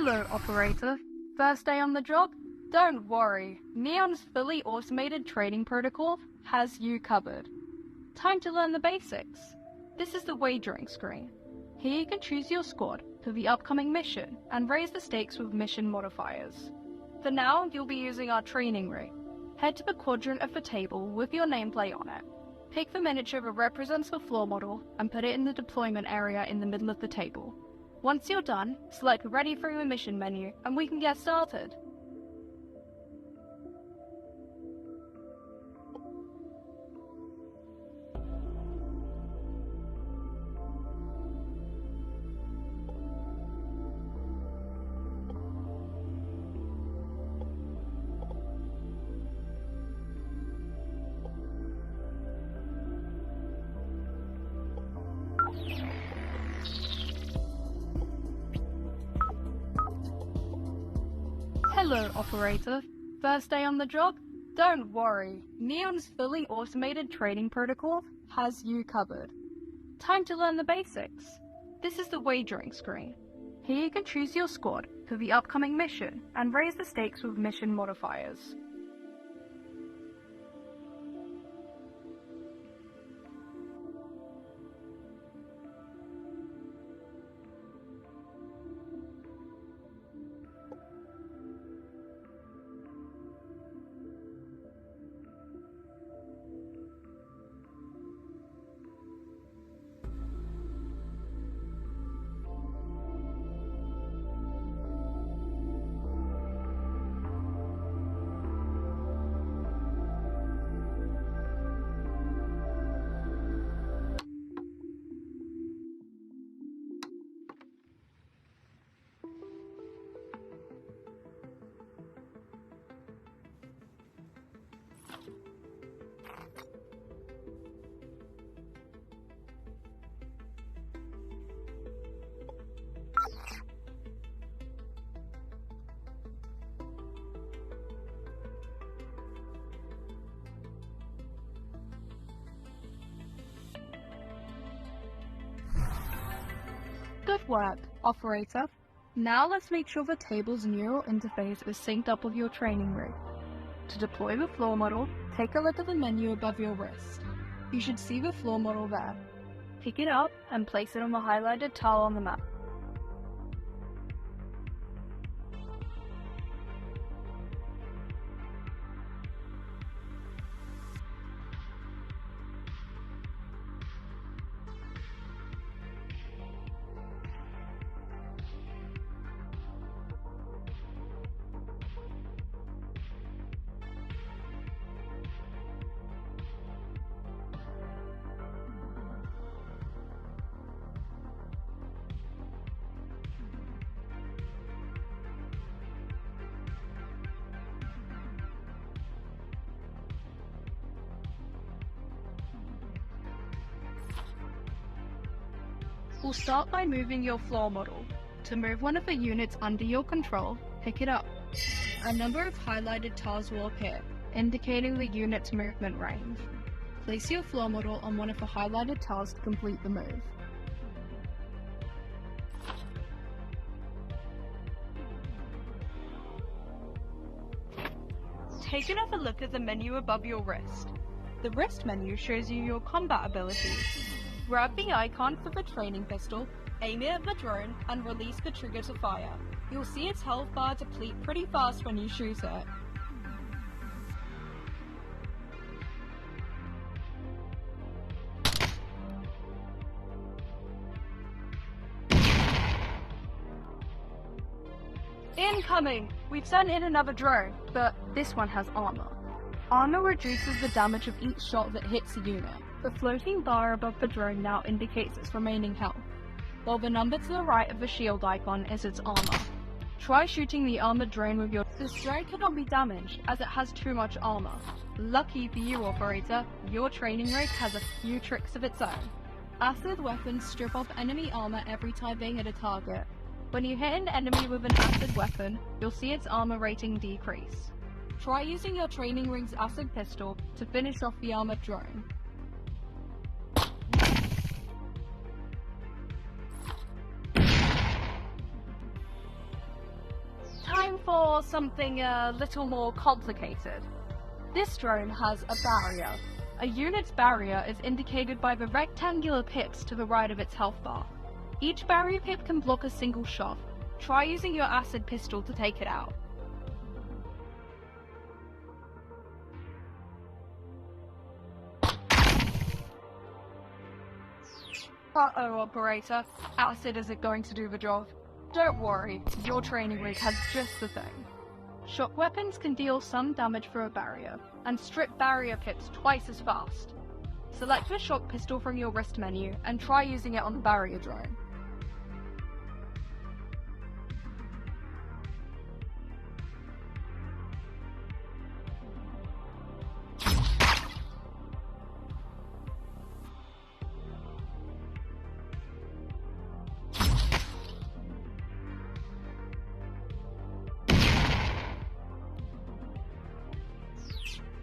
Hello, operator. First day on the job? Don't worry, Neon's fully automated training protocol has you covered. Time to learn the basics. This is the wagering screen. Here you can choose your squad for the upcoming mission and raise the stakes with mission modifiers. For now, you'll be using our training rig. Head to the quadrant of the table with your nameplate on it. Pick the miniature that represents the floor model and put it in the deployment area in the middle of the table. Once you're done, select Ready for your mission menu and we can get started. Hello, operator. First day on the job? Don't worry, Neon's fully automated training protocol has you covered. Time to learn the basics. This is the wagering screen. Here you can choose your squad for the upcoming mission and raise the stakes with mission modifiers. Good work, operator. Now let's make sure the table's neural interface is synced up with your training rig. To deploy the floor model, take a look at the menu above your wrist. You should see the floor model there. Pick it up and place it on the highlighted tile on the map. We'll start by moving your floor model. To move one of the units under your control, pick it up. A number of highlighted tiles will appear, indicating the unit's movement range. Place your floor model on one of the highlighted tiles to complete the move. Take another look at the menu above your wrist. The wrist menu shows you your combat abilities. Grab the icon for the training pistol, aim it at the drone, and release the trigger to fire. You'll see its health bar deplete pretty fast when you shoot it. Incoming! We've sent in another drone, but this one has armor. Armor reduces the damage of each shot that hits a unit. The floating bar above the drone now indicates its remaining health, while the number to the right of the shield icon is its armor. Try shooting the armored drone with your... This drone cannot be damaged, as it has too much armor. Lucky for you, operator, your training rig has a few tricks of its own. Acid weapons strip off enemy armor every time they hit a target. When you hit an enemy with an acid weapon, you'll see its armor rating decrease. Try using your training rig's acid pistol to finish off the armored drone. Time for something a little more complicated. This drone has a barrier. A unit's barrier is indicated by the rectangular pips to the right of its health bar. Each barrier pip can block a single shot. Try using your acid pistol to take it out. Uh-oh, operator. Acid isn't going to do the job. Don't worry, your training rig has just the thing. Shock weapons can deal some damage for a barrier, and strip barrier pips twice as fast. Select the shock pistol from your wrist menu, and try using it on the barrier drone.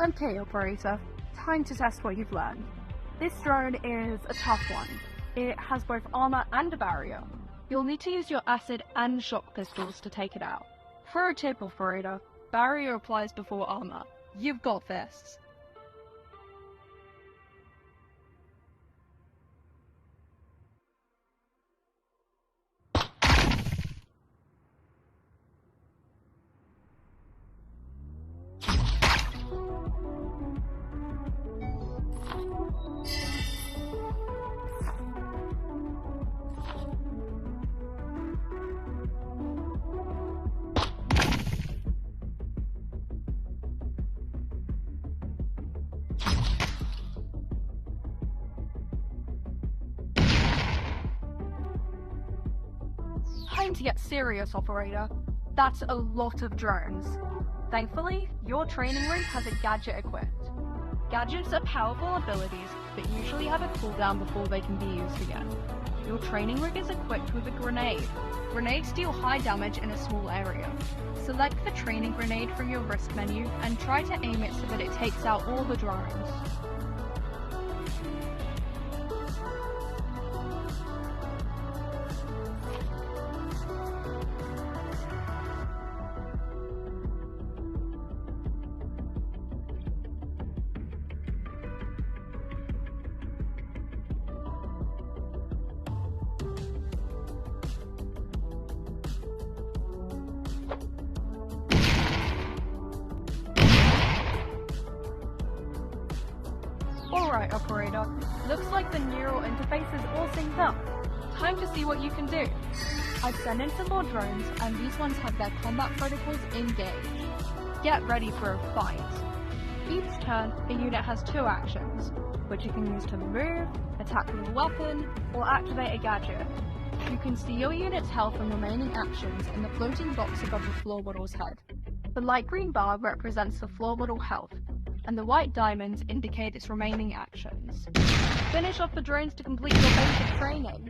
Okay, operator, time to test what you've learned. This drone is a tough one. It has both armor and a barrier. You'll need to use your acid and shock pistols to take it out. For a tip, operator, barrier applies before armor. You've got this. Time to get serious, operator. That's a lot of drones. Thankfully, your training rig has a gadget equipped. Gadgets are powerful abilities that usually have a cooldown before they can be used again. Your training rig is equipped with a grenade. Grenades deal high damage in a small area. Select the training grenade from your wrist menu and try to aim it so that it takes out all the drones. Alright, operator. Looks like the neural interface is all synced up. Time to see what you can do. I've sent in some more drones, and these ones have their combat protocols engaged. Get ready for a fight. Each turn, a unit has two actions, which you can use to move, attack with a weapon, or activate a gadget. You can see your unit's health and remaining actions in the floating box above the floor model's head. The light green bar represents the floor model health, and the white diamonds indicate its remaining actions. Finish off the drones to complete your basic training.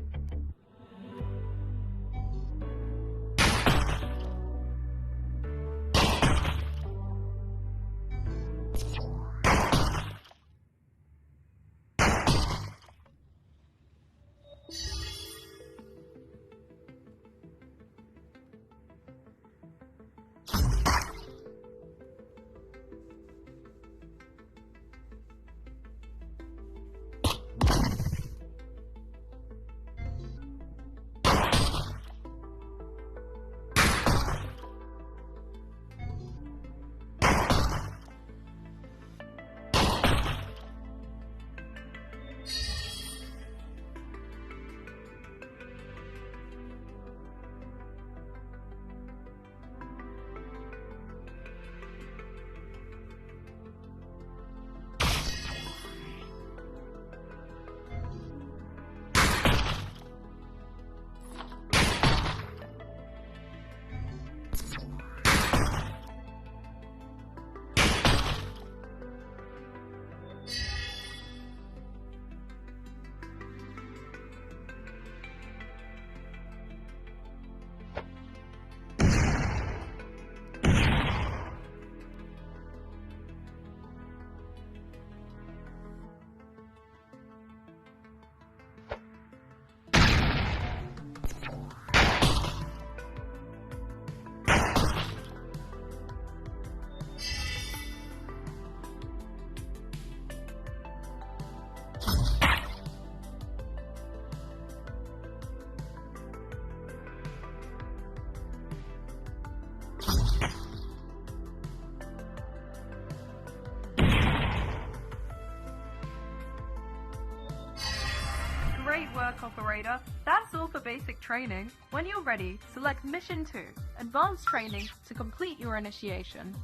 Great work, operator. That's all for basic training. When you're ready, select Mission 2, Advanced Training, to complete your initiation.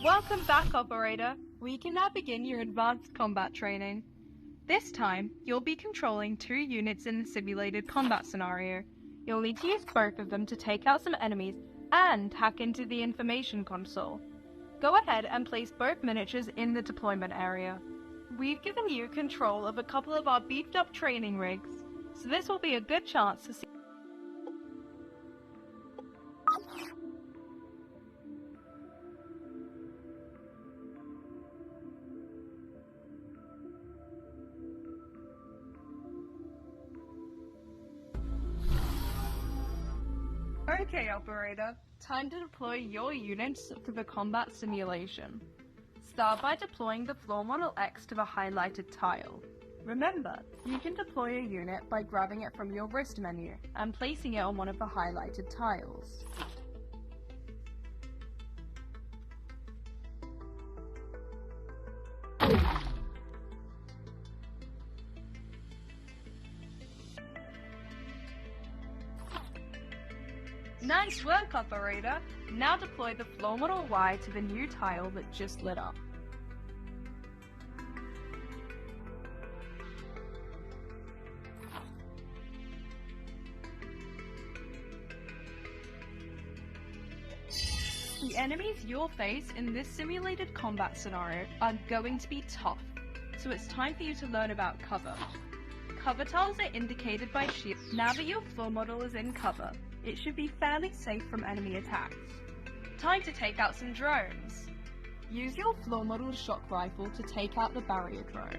Welcome back, Operator. We can now begin your advanced combat training. This time, you'll be controlling 2 units in the simulated combat scenario. You'll need to use both of them to take out some enemies and hack into the information console. Go ahead and place both miniatures in the deployment area. We've given you control of a couple of our beefed up training rigs, so this will be a good chance to see. Okay, Operator, time to deploy your units to the combat simulation. Start by deploying the floor model X to the highlighted tile. Remember, you can deploy a unit by grabbing it from your wrist menu and placing it on one of the highlighted tiles. Nice work, Operator! Now deploy the floor model Y to the new tile that just lit up. The enemies you'll face in this simulated combat scenario are going to be tough, so it's time for you to learn about cover. Cover tiles are indicated by shield. Now that your floor model is in cover, it should be fairly safe from enemy attacks. Time to take out some drones. Use your floor model's shock rifle to take out the barrier drone.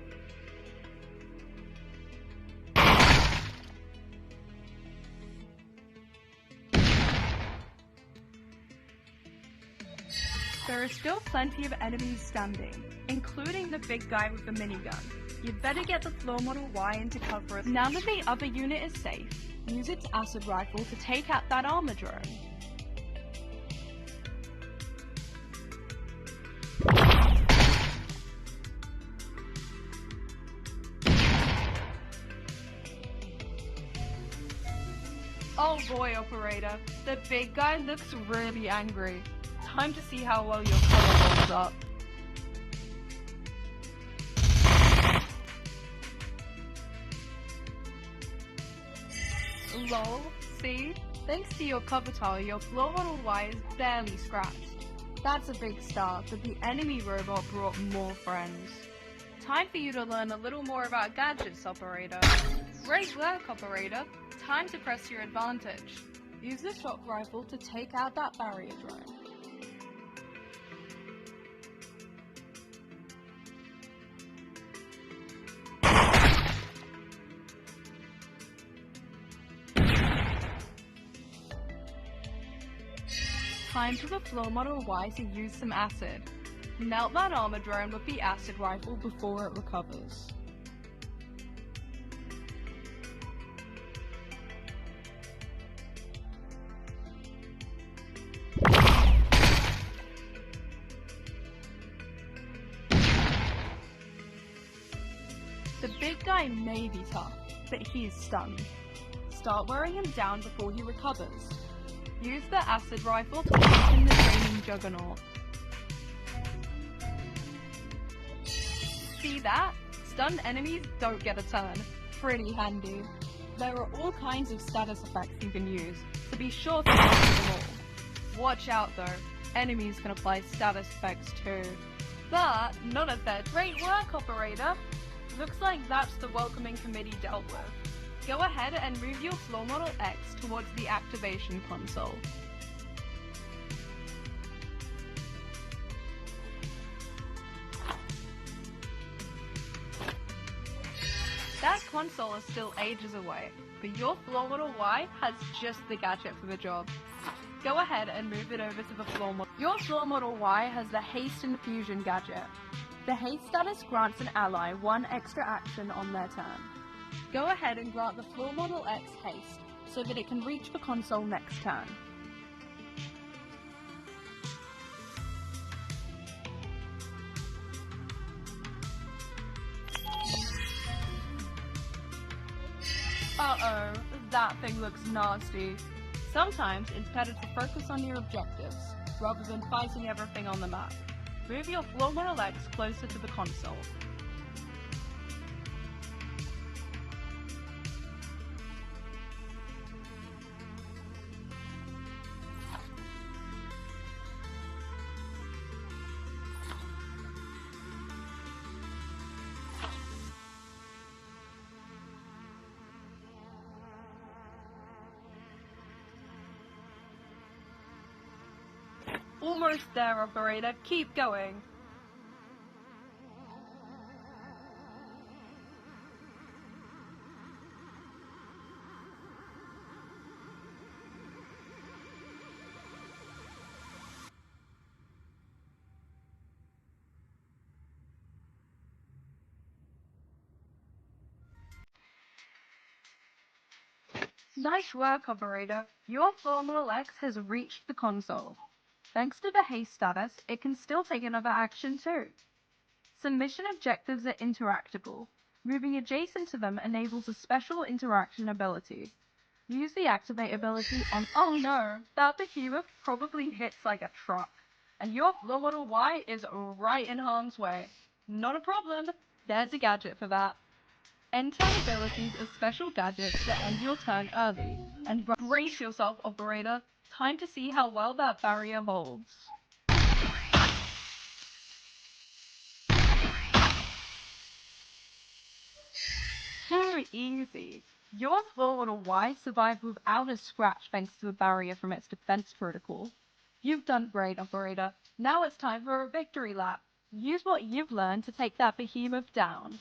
There are still plenty of enemies standing, including the big guy with the minigun. You'd better get the floor model Y into cover. Now that the other unit is safe, use its acid rifle to take out that armor drone. Oh boy, Operator, the big guy looks really angry. Time to see how well your cover holds up. Lol, see? Thanks to your cover tile, your floor model Y is barely scratched. That's a big start, but the enemy robot brought more friends. Time for you to learn a little more about gadgets, Operator. Great work, Operator. Time to press your advantage. Use the shock rifle to take out that barrier drone. Time for the floor model Y to use some acid. Melt that armor drone with the acid rifle before it recovers. The big guy may be tough, but he's stunned. Start wearing him down before he recovers. Use the acid rifle to weaken the draining juggernaut. See that? Stunned enemies don't get a turn. Pretty handy. There are all kinds of status effects you can use, so be sure to master them all. Watch out though, enemies can apply status effects too. But none of that. Great work, Operator! Looks like that's the welcoming committee dealt with. Go ahead and move your floor model X towards the activation console. That console is still ages away, but your floor model Y has just the gadget for the job. Go ahead and move it over to the floor model. Your floor model Y has the Haste and Fusion gadget. The Haste status grants an ally 1 extra action on their turn. Go ahead and grant the floor model X haste, so that it can reach the console next turn. Uh-oh, that thing looks nasty. Sometimes it's better to focus on your objectives, rather than fighting everything on the map. Move your floor model X closer to the console. Almost there, operator. Keep going. Nice work, operator. Your floor model X has reached the console. Thanks to the haste status, it can still take another action too. Some mission objectives are interactable. Moving adjacent to them enables a special interaction ability. Use the activate ability and oh no, that behemoth probably hits like a truck. And your floor model Y is right in harm's way. Not a problem, there's a gadget for that. Enter abilities as special gadgets that end your turn early. And brace yourself, operator. Time to see how well that barrier holds. So easy. Your floor model Y survived without a scratch thanks to a barrier from its defense protocol. You've done great, operator. Now it's time for a victory lap. Use what you've learned to take that behemoth down.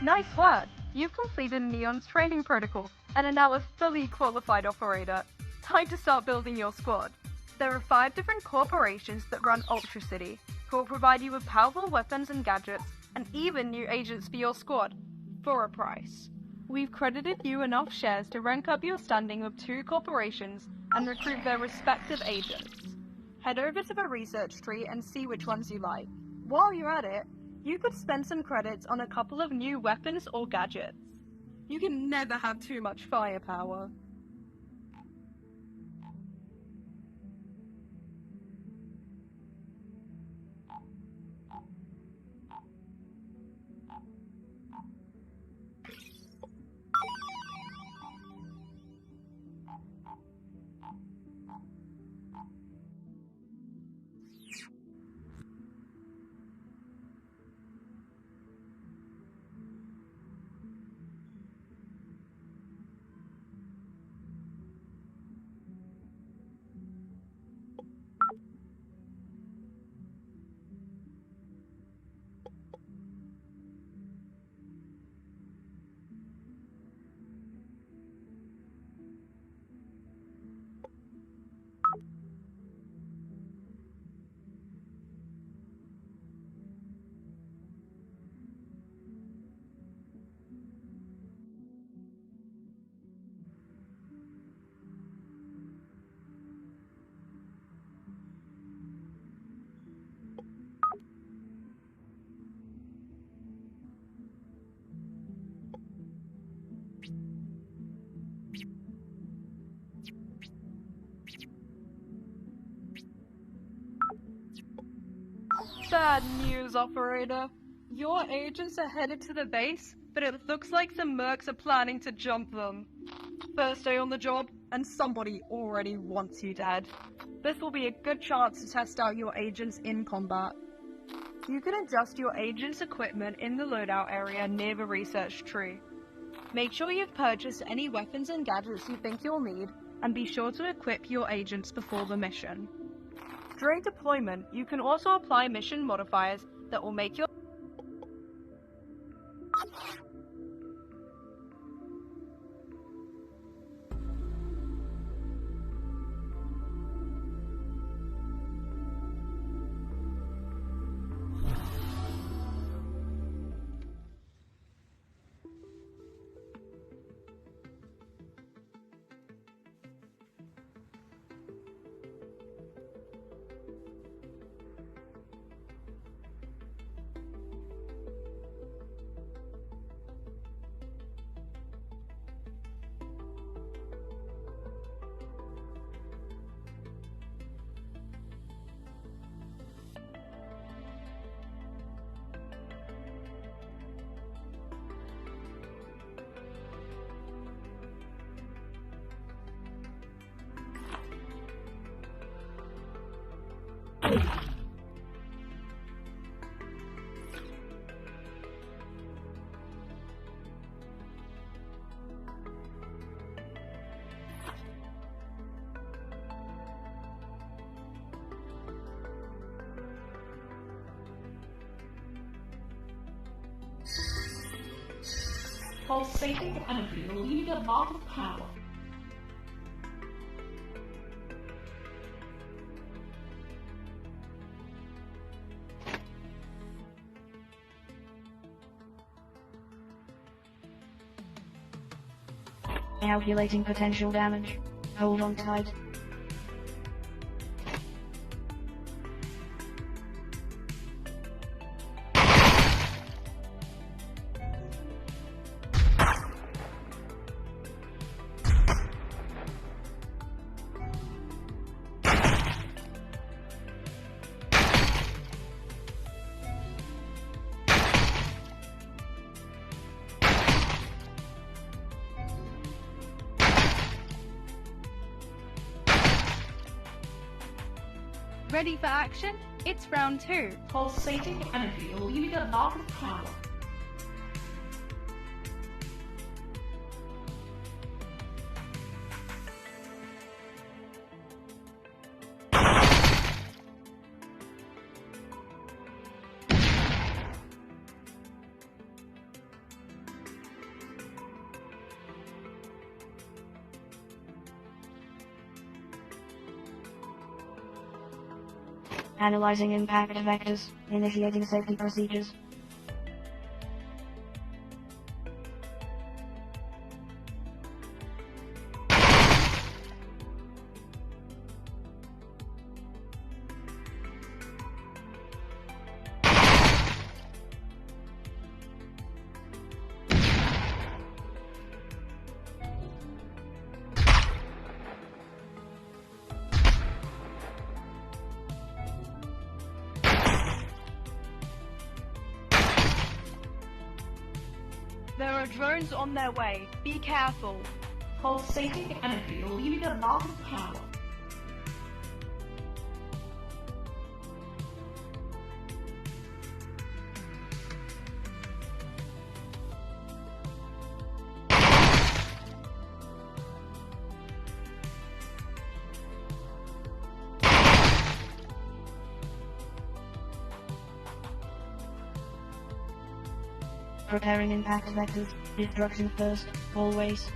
Nice work! You've completed Neon's training protocol and are now a fully qualified operator. Time to start building your squad. There are 5 different corporations that run Ultra City, who will provide you with powerful weapons and gadgets, and even new agents for your squad, for a price. We've credited you enough shares to rank up your standing with 2 corporations and recruit their respective agents. Head over to the research tree and see which ones you like. While you're at it, you could spend some credits on a couple of new weapons or gadgets. You can never have too much firepower. Bad news, operator. Your agents are headed to the base, but it looks like some mercs are planning to jump them. First day on the job, and somebody already wants you dead. This will be a good chance to test out your agents in combat. You can adjust your agent's equipment in the loadout area near the research tree. Make sure you've purchased any weapons and gadgets you think you'll need, and be sure to equip your agents before the mission. During deployment, you can also apply mission modifiers that will make your pulsating energy leaving a lot of power. Calculating potential damage. Hold on tight. Ready for action? It's round 2. Pulsating energy leaving a lot of power. Analyzing impact vectors. Initiating safety procedures. There are drones on their way. Be careful. Pulsating energy leaving a lot of power. Preparing impact vectors. Destruction first, always.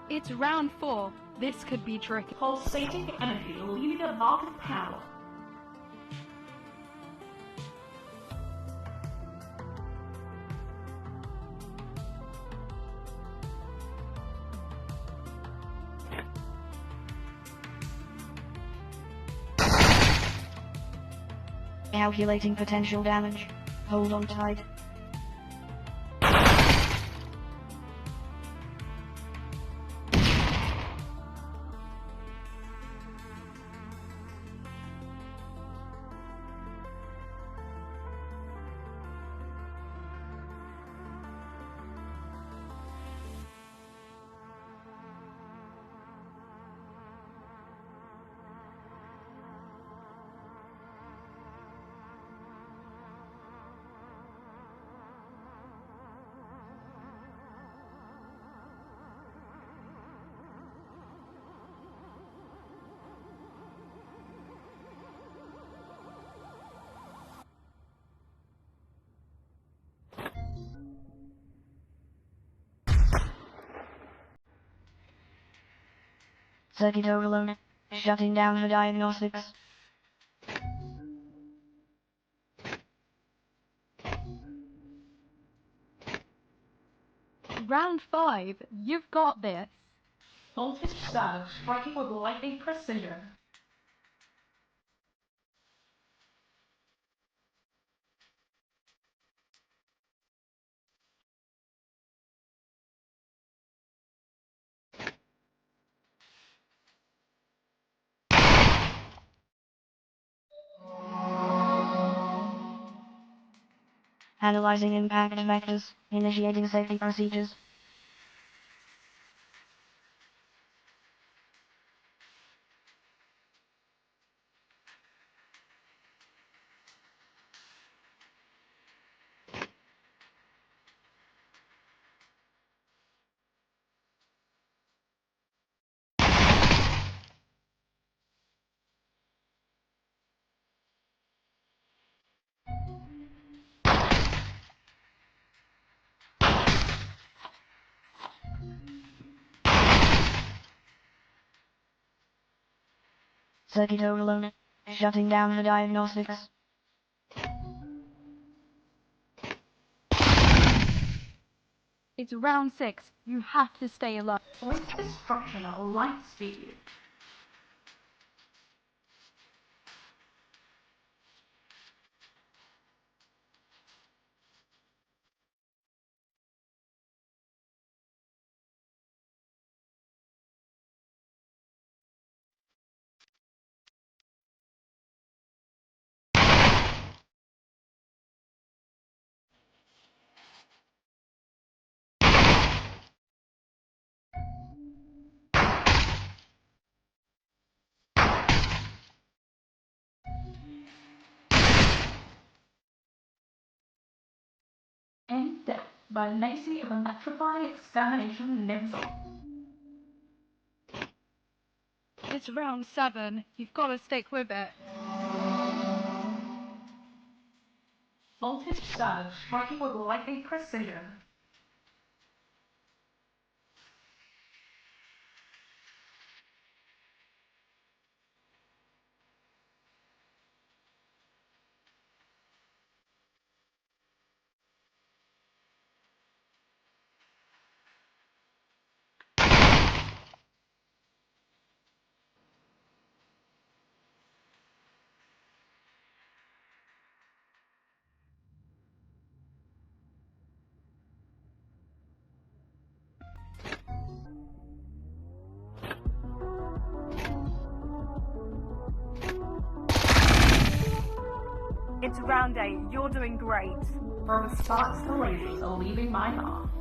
It's round 4. This could be tricky. Pulsating energy leaving a lot of power. Calculating potential damage. Hold on tight. Circuit overload. Shutting down the diagnostics. Round 5, you've got this. Voltage surge, striking with lightning precision. Analyzing impact vectors. Initiating safety procedures. Circuit overload. Shutting down the diagnostics. It's round 6, you have to stay alert. Point destruction at light speed. And death by Lacey of a Electrifying Extermination Nimble. It's round 7, you've got to stick with it. Voltage surge, striking with lightning precision. It's round 8, you're doing great. From sparks to lasers are leaving my arm.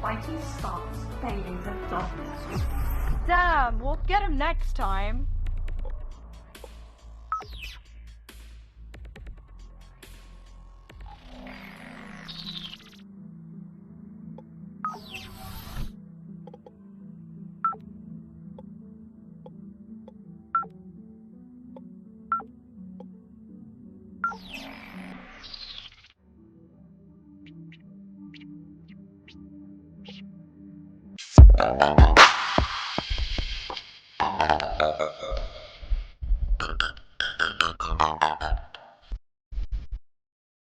Fighting starts fading to darkness. Damn, we'll get him next time.